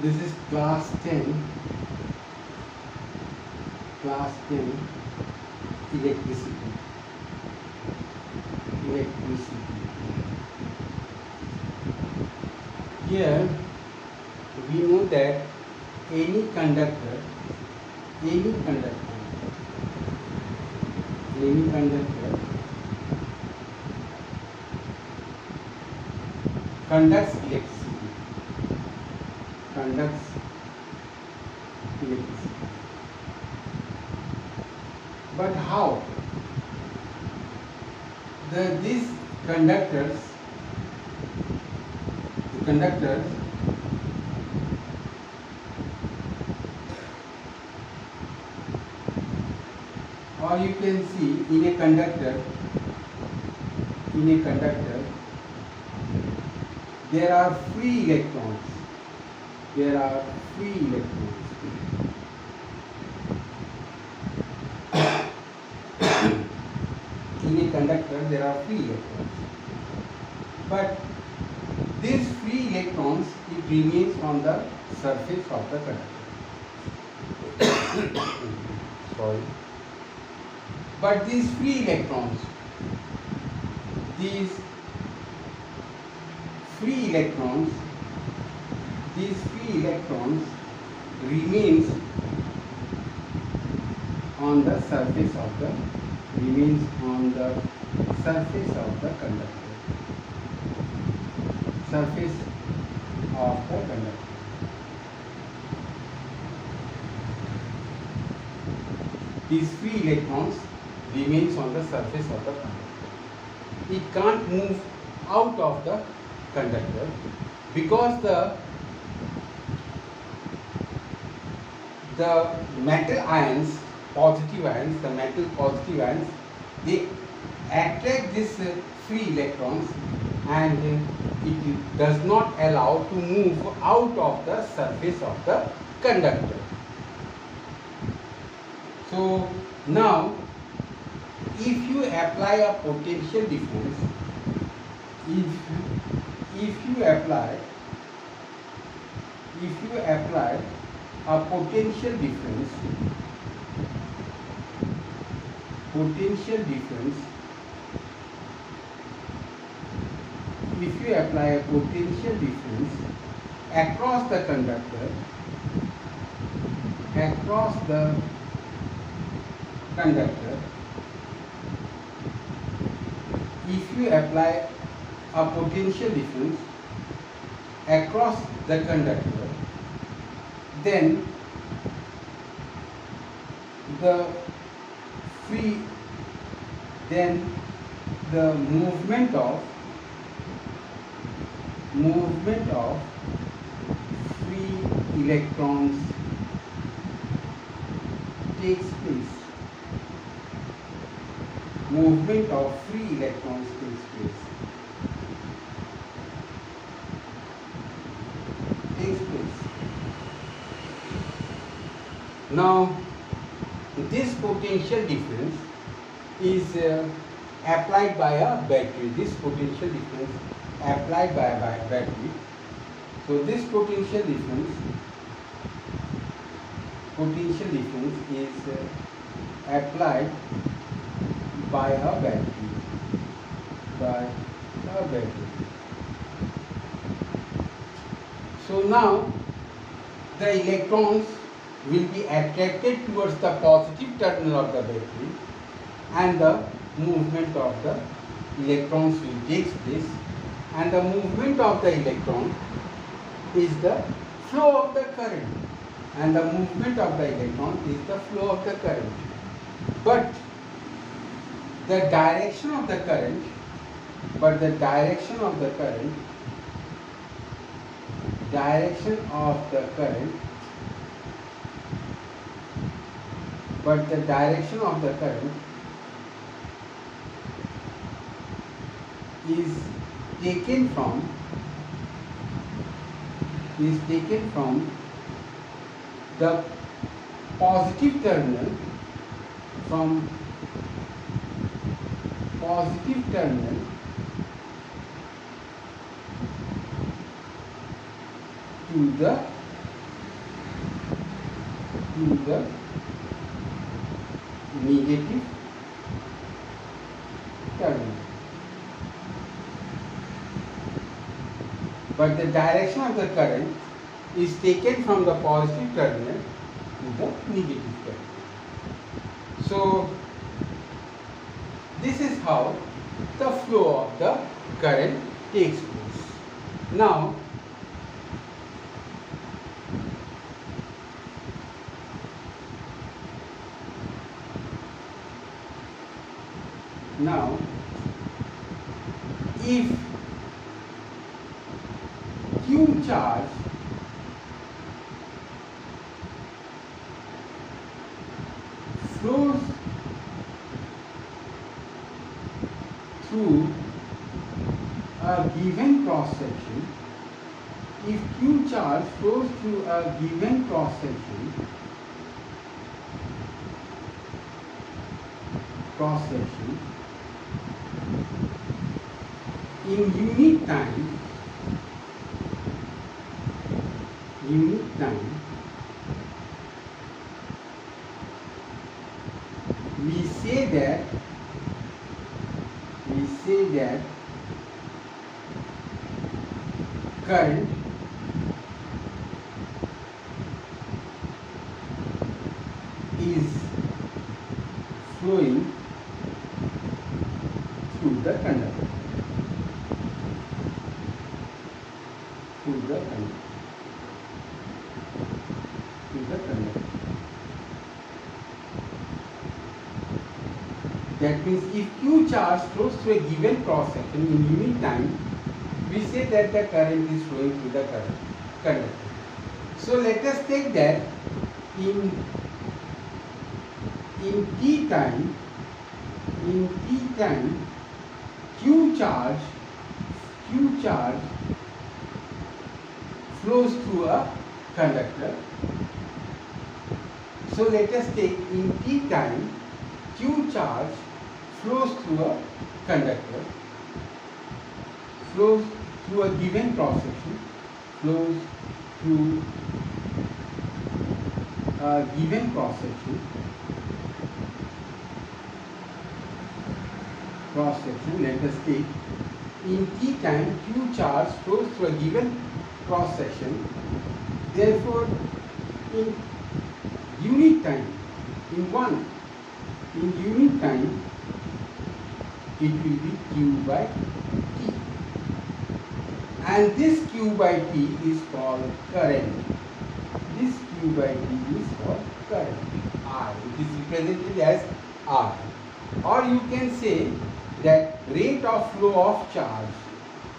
This is class 10, class 10 electricity. Here we know that any conductor conducts electricity. But how? These conductors, or you can see in a conductor, there are free electrons. In a conductor, there are free electrons. But these free electrons, it remains on the surface of the conductor. Sorry. But these free electrons remains on the surface of the conductor. These free electrons remains on the surface of the conductor. It can't move out of the conductor because the metal ions, positive ions, they attract these free electrons and it does not allow to move out of the surface of the conductor. So now if you apply a potential difference, if you apply a potential difference, across the conductor, if you apply a potential difference across the conductor, then the movement of free electrons takes place. Now this potential difference is applied by a battery. So this potential difference is applied by a battery. So now the electrons will be attracted towards the positive terminal of the battery and the movement of the electrons will take place, and the movement of the electron is the flow of the current, but the direction of the current is taken from the positive terminal to the to the negative terminal. But the direction of the current is taken from the positive terminal to the negative terminal. So this is how the flow of the current takes place. Now if Q charge flows through a given cross section, if Q charge flows through a given cross section, in unit time, we say that current is flowing through the conductor. That means if Q charge flows through a given cross section in unit time, we say that the current is flowing through the conductor. So let us take that in t time, Q charge flows through a conductor. So let us take in t time, Q charge flows through a conductor, flows through a given cross section, let us take in t time Q charge flows through a given cross section. Therefore, in unit time, it will be Q by T, and this Q by T is called current. I. It is represented as I. Or you can say that rate of flow of charge,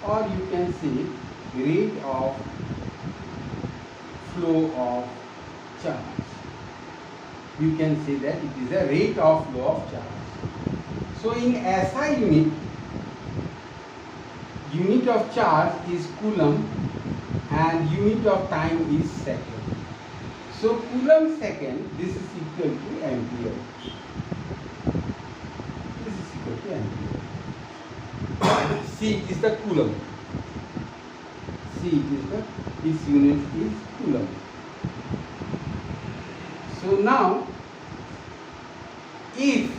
or you can say rate of flow of charge. You can say that it is a rate of flow of charge. So in SI unit of charge is coulomb and unit of time is second. So coulomb second, this is equal to ampere. C is the coulomb. Its unit is coulomb. So now, if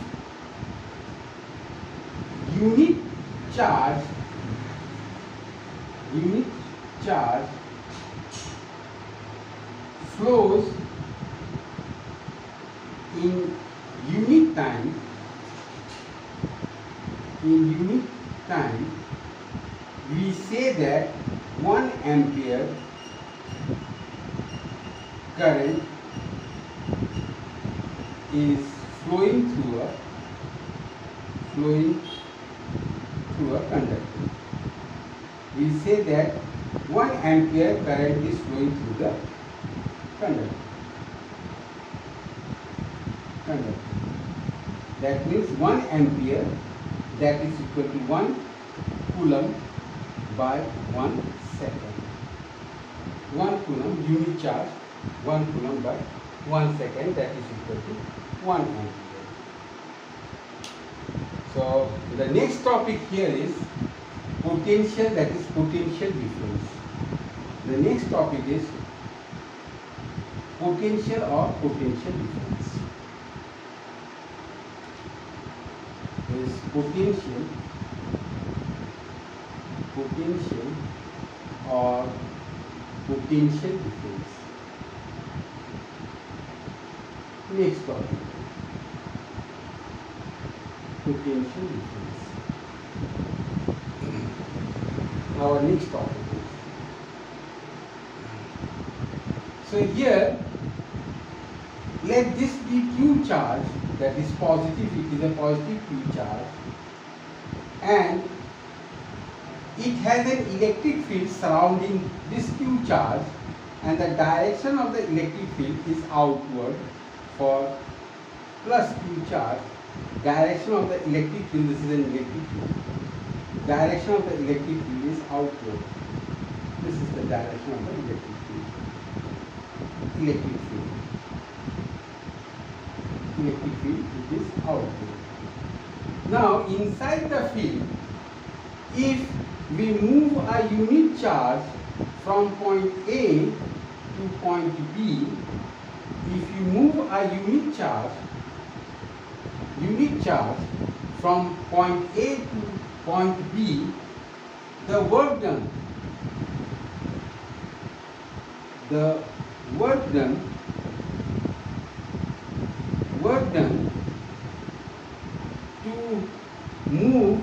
unit charge flows in unit time, we say that 1 ampere current is flowing through a conductor. We say that 1 ampere current is flowing through the conductor. That means 1 ampere, that is equal to 1 coulomb by 1 second. 1 coulomb unit charge, 1 coulomb by 1 second, that is equal to 1 ampere. So the next topic here is potential, that is potential difference. The next topic is potential or potential difference. Is potential or potential difference. Next topic, potential difference. Our next topic is, so here let this be Q charge, that is positive, it is a positive Q charge, and it has an electric field surrounding this Q charge, and the direction of the electric field is outward. For plus Q charge, direction of the electric field, this is an electric field, direction of the electric field is outward. This is the direction of the electric field. Electric field, it is outward. Now inside the field, if we move a unit charge from point A to point B, if you move a unit charge from point A to point B, the work done to move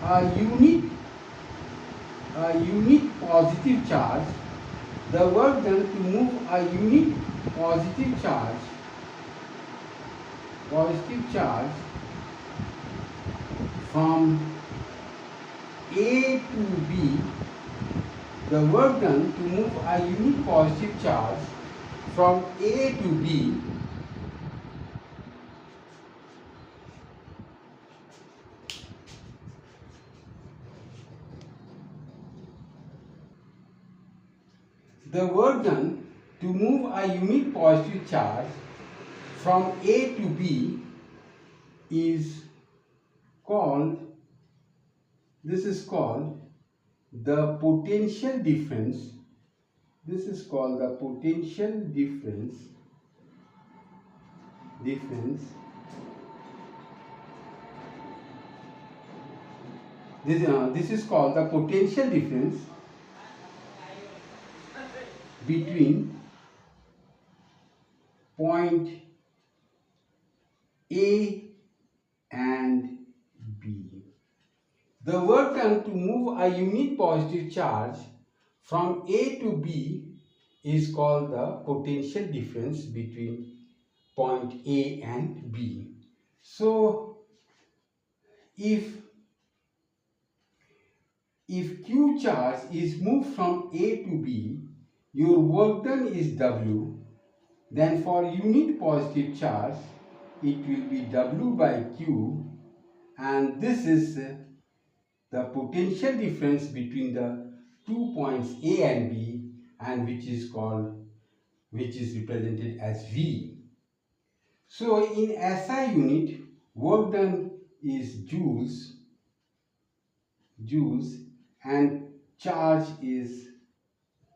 a unit positive charge, the work done to move a unit positive charge from A to B, the work done to move a unit positive charge from A to B the work done to move a unit positive charge from A to B is called, this is called the potential difference. This is called the potential difference. This is called the potential difference between point A and B. The work done to move a unit positive charge from A to B is called the potential difference between point A and B. So if Q charge is moved from A to B, your work done is W, then for unit positive charge it will be W by Q, and this is the potential difference between the 2 points A and B, and which is represented as V. So in SI unit, work done is joules, and charge is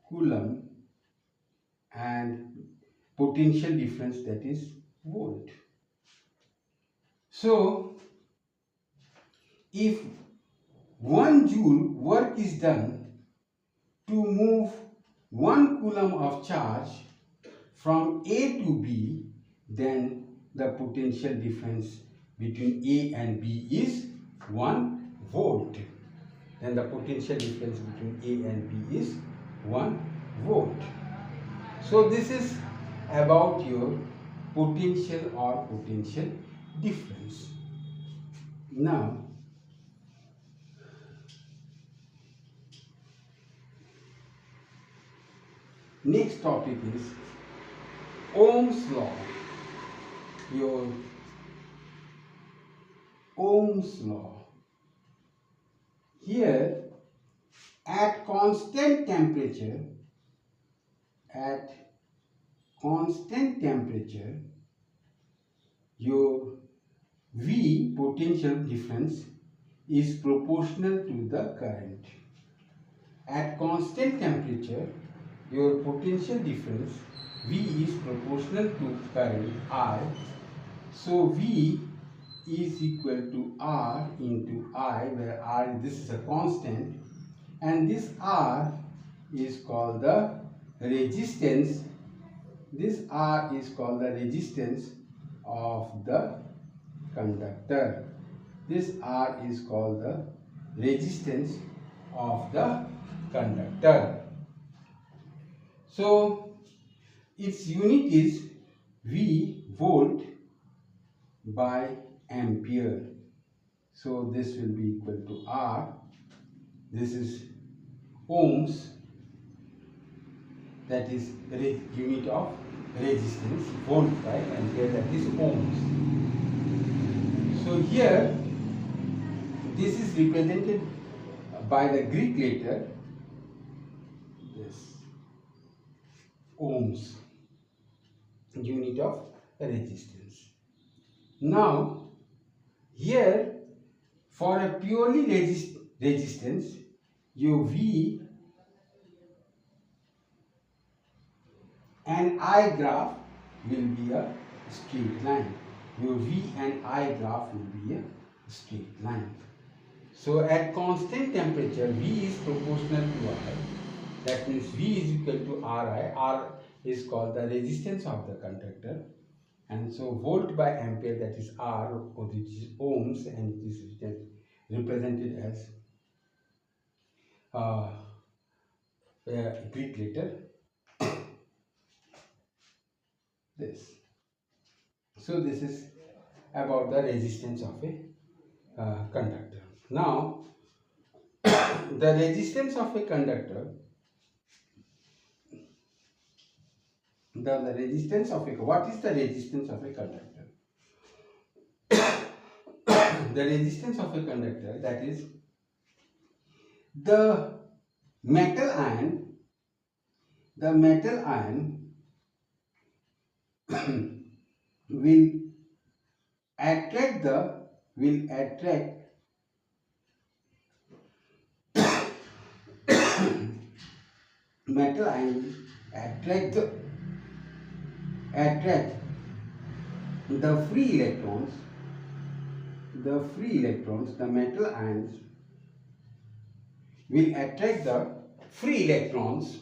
coulomb, and potential difference, that is volt. So if 1 joule work is done to move 1 coulomb of charge from A to B, then the potential difference between A and B is 1 volt. Then the potential difference between A and B is 1 volt. So this is about your potential or potential difference. Now next topic is Ohm's law. Your Ohm's law. Here at constant temperature, your V, potential difference, is proportional to the current. At constant temperature, your potential difference V is proportional to current I. So V is equal to R into I, where R, this is a constant, and this R is called the resistance. This R is called the resistance of the conductor. This R is called the resistance of the conductor. So its unit is V, volt by ampere. So this will be equal to R. This is ohms, that is unit of resistance, volt by ampere, that is ohms. So here this is represented by the Greek letter, this ohms, unit of resistance. Now here for a purely resistance, your V and I graph will be a straight line. Your V and I graph will be a straight line. So at constant temperature, V is proportional to I. That means V is equal to Ri. R is called the resistance of the conductor. And so volt by ampere, that is R, which is ohms, and it is represented as Greek letter, this. So this is about the resistance of a conductor. Now, the resistance of a conductor, what is the resistance of a conductor? The resistance of a conductor, that is the metal ion will attract metal ion attract the free electrons. The metal ions will attract the free electrons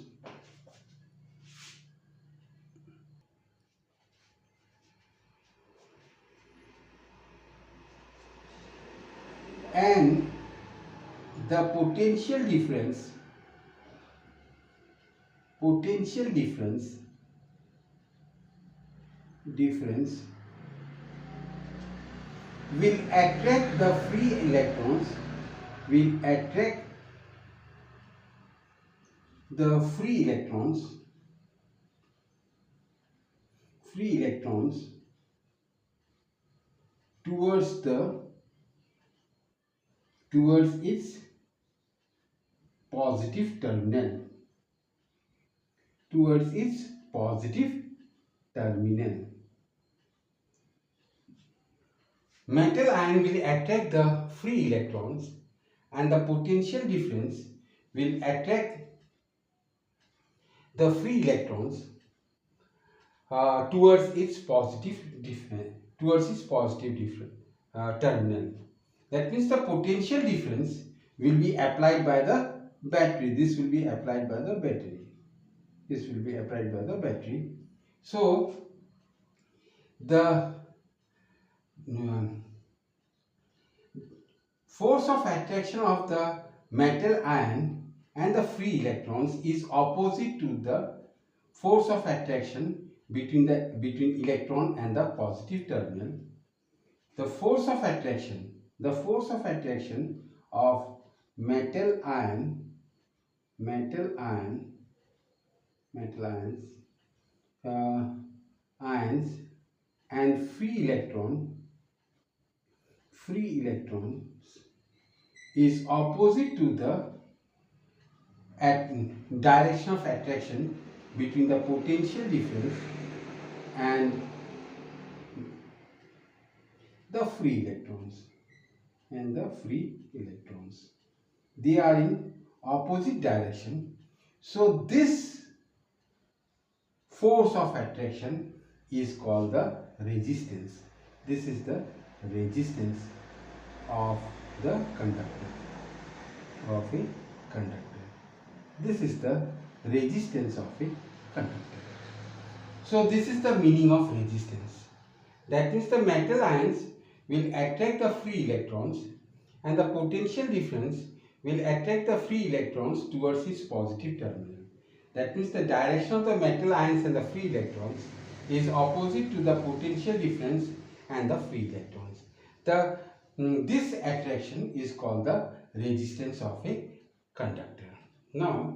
and the potential difference will attract the free electrons, towards its positive terminal. Metal ion will attract the free electrons and the potential difference will attract the free electrons towards its positive terminal. That means the potential difference will be applied by the battery. This will be applied by the battery. So the force of attraction of the metal ion and the free electrons is opposite to the force of attraction between electron and the positive terminal. The force of attraction of metal ions and free electrons is opposite to the direction of attraction between the potential difference and the free electrons. They are in opposite direction. So this force of attraction is called the resistance. This is the resistance of the conductor, of a conductor. This is the resistance of a conductor. So this is the meaning of resistance. That means the metal ions will attract the free electrons and the potential difference will attract the free electrons towards its positive terminal. That means the direction of the metal ions and the free electrons is opposite to the potential difference and the free electrons. This attraction is called the resistance of a conductor. Now,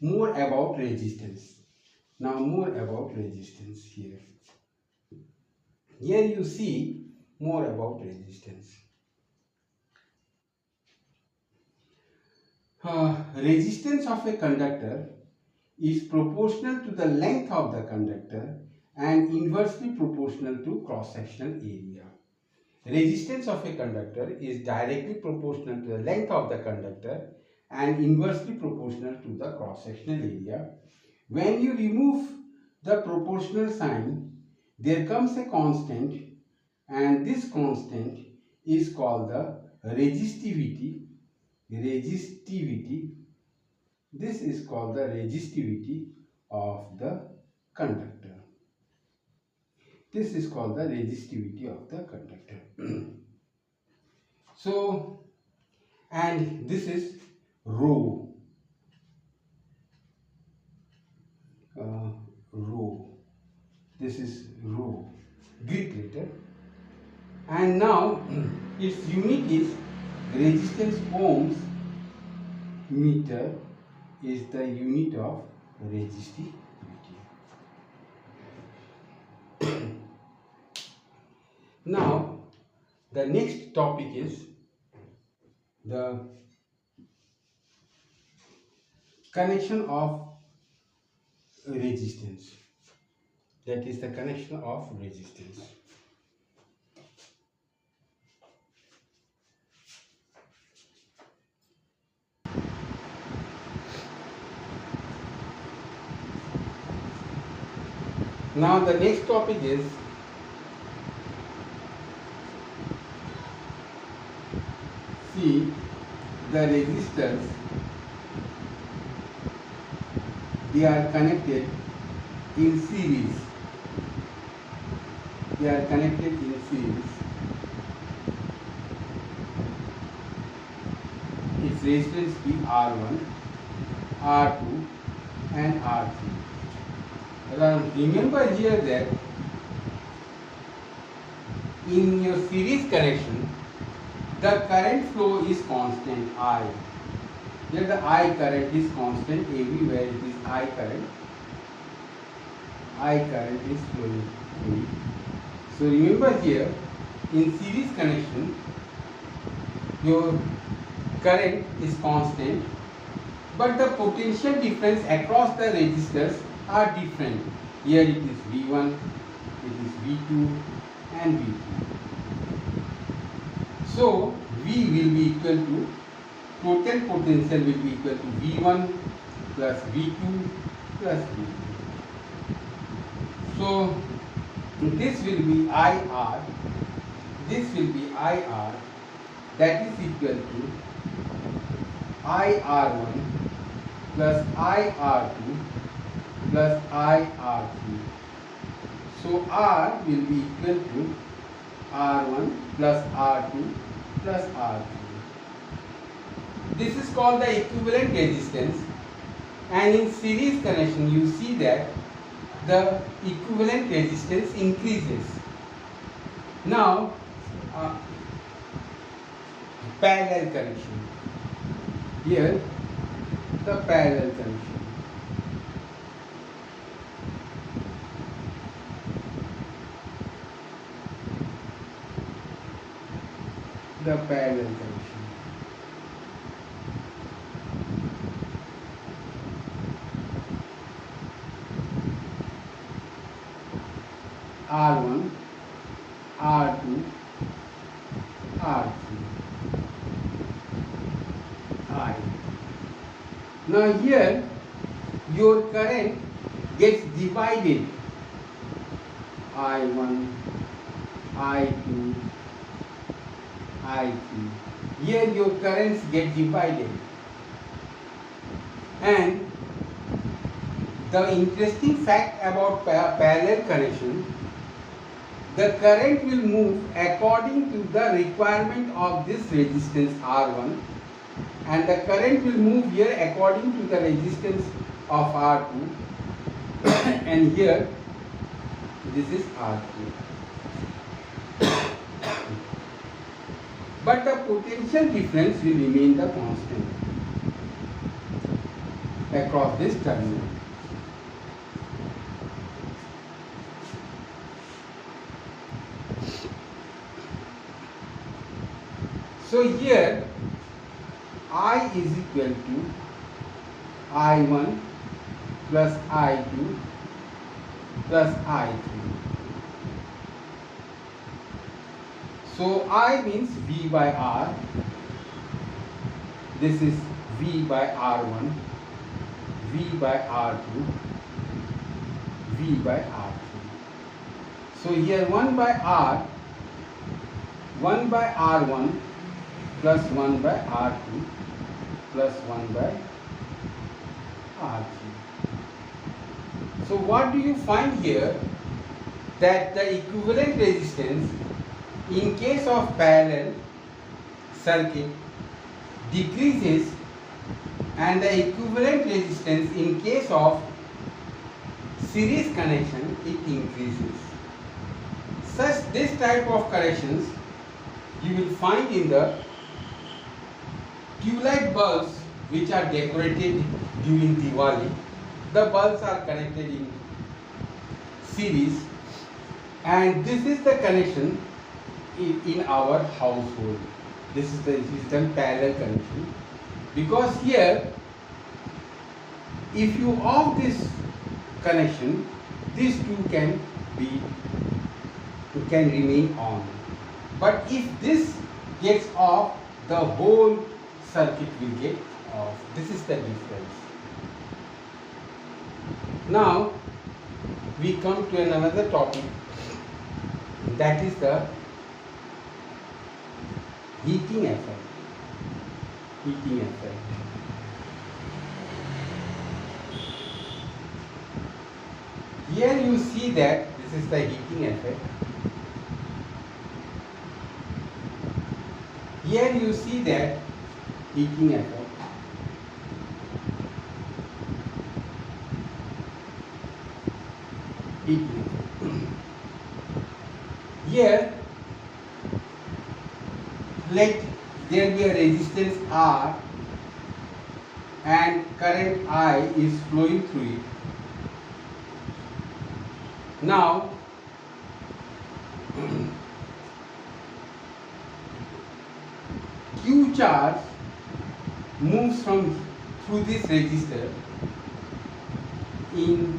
more about resistance. More about resistance here. Here you see more about resistance. Resistance of a conductor is proportional to the length of the conductor and inversely proportional to cross-sectional area. Resistance of a conductor is directly proportional to the length of the conductor and inversely proportional to the cross-sectional area. When you remove the proportional sign, there comes a constant, and this constant is called the resistivity. This is called the resistivity of the conductor. This is called the resistivity of the conductor. So, and this is rho. Rho. This is rho, Greek letter. And now its unit is resistance. Ohms meter is the unit of resistivity. Now the next topic is the connection of resistance. That is the connection of resistance. Now the next topic is see the resistors. They are connected in series. They are connected in series. Its resistance be R1, R2 and R3. Remember here that in your series connection, the current flow is constant I. Here the I current is constant, everywhere it is I current. I current is flowing free. So remember here, in series connection, your current is constant, but the potential difference across the resistors are different. Here it is V1, it is V2 and V3. So V will be equal to, total potential will be equal to V1 plus V2 plus V3. So this will be IR, this will be IR, that is equal to IR1 plus IR2 plus IR3. So R will be equal to R1 plus R2 plus R3. This is called the equivalent resistance, and in series connection you see that the equivalent resistance increases. Now parallel connection. Here the parallel connection. The parallel connection. R1, R2, R3, I. Now here your current gets divided, I1, I2, I3. Here your currents get divided. And the interesting fact about parallel connection, the current will move according to the requirement of this resistance R1, and the current will move here according to the resistance of R2, and here this is R3. But the potential difference will remain the constant across this terminal. So here I is equal to I1 plus I2 plus I3. So I means V by R, this is V by R1, V by R2, V by R3. So here 1 by R, 1 by R1 plus 1 by R2 plus 1 by R3. So what do you find here? That the equivalent resistance in case of parallel circuit decreases, and the equivalent resistance in case of series connection, it increases. This type of corrections you will find in the tube-light bulbs which are decorated during Diwali. The bulbs are connected in series, and this is the connection in our household. This is the system parallel connection, because here if you off this connection, these two can remain on, but if this gets off, the whole circuit will get off. This is the difference. Now we come to another topic, that is the heating effect. Heating effect. Here you see that this is the heating effect. Here you see that heating effect. Heating effect. Here let there be a resistance R and current I is flowing through it. Now Q charge moves through this resistor in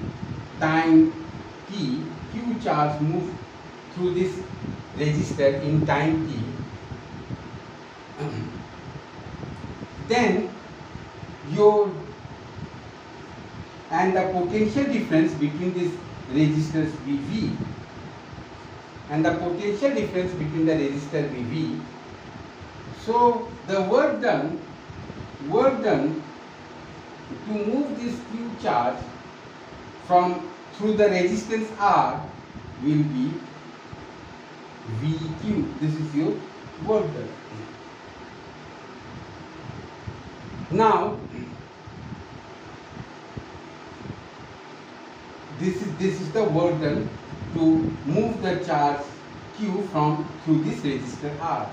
time t. Q charge moves through this resistor in time t. Then the potential difference between these resistors VV and the potential difference between the resistor VV. So the work done to move this Q charge through the resistance R will be VQ. This is your work done. Now this is the work done to move the charge Q through this resistor R.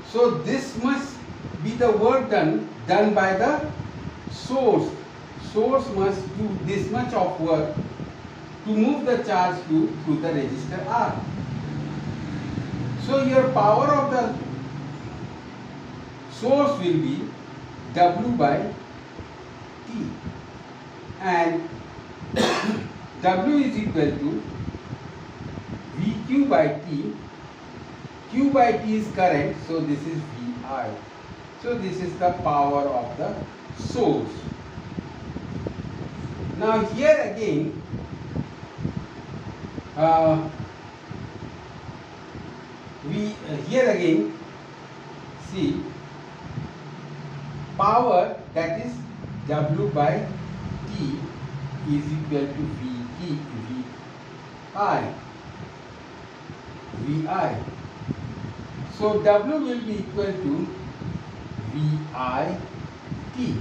So this must be the work done by the source. Source must do this much of work to move the charge Q through the resistor R. So your power of the source will be W by T, and W is equal to VQ by T. Q by T is current, so this is VI. So this is the power of the source. Now here again, here again see power, that is W by T is equal to VI. So W will be equal to VI T.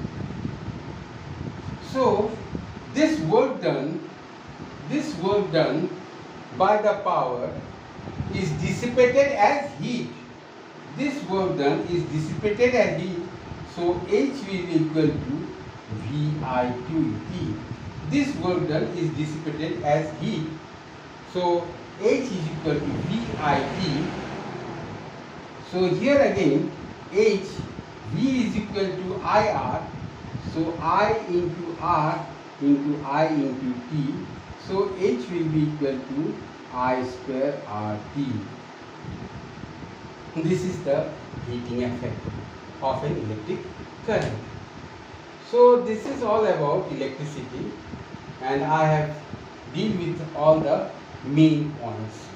So this work done by the power is dissipated as heat. This work done is dissipated as heat. So H will be equal to VI2T. This work done is dissipated as heat. So H is equal to VIT. So here again H, V is equal to IR. So I into R into I into T. So H will be equal to I square RT. This is the heating effect of an electric current. So this is all about electricity, and I have dealt with all the main points.